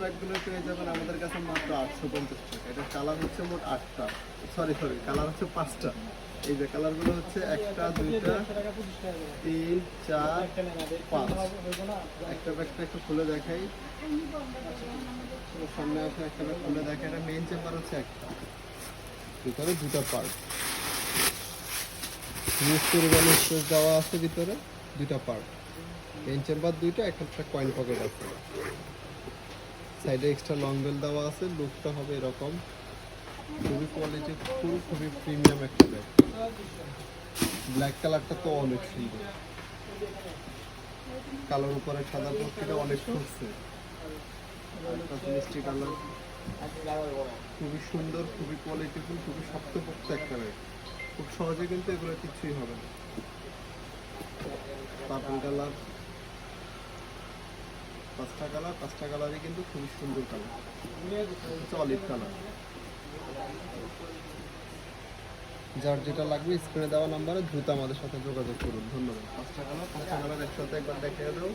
ব্যাগগুলো পেয়ে যাবেন আমাদের কাছে মাত্র 850 টাকা। এটা কালার হচ্ছে মোট 8টা, সরি কালার হচ্ছে 5টা। এই যে কালারগুলো হচ্ছে 1টা 2টা 3 4 5। একটা ব্যাগটা একটু খুলে দেখাই, সামনে আসে একটা ব্যাগ খুলে দেখাই। এটা মেইন চেম্বার হচ্ছে একটা, ভিতরে 2টা পার্ট, ইউজ পরিমাণে স্পেস দেওয়া আছে, ভিতরে 2টা পার্ট, মেইন চেম্বার 2টা, একটা কয়েন পকেট আছে, সাইডে এক্সট্রা লং বেল দেওয়া আছে। লুকটা হবে এরকম, খুবই কোয়ালিটি ফুল, খুবই প্রিমিয়াম একটা ব্যাগ। ব্ল্যাক কালারটা তো অনেক সুন্দর, কালোর উপরে সাদা পট্টিটা অনেক ফুটছে, মিষ্টি কালার, খুবই সুন্দর, খুবই কোয়ালিটিফুল, খুবই শক্তপোক্ত একটা ব্যাগ। খুব সহজে কিন্তু এগুলো কিছুই হবে না। পার্পল কালার, 5টা কালারই কিন্তু খুবই সুন্দর কালার, হচ্ছে অলিভ কালার। যার যেটা লাগবে স্ক্রিনে দেওয়া নাম্বারে দ্রুত আমাদের সাথে যোগাযোগ করুন। ধন্যবাদ। 5টা কালার একসাথে একবার দেখিয়ে দাও।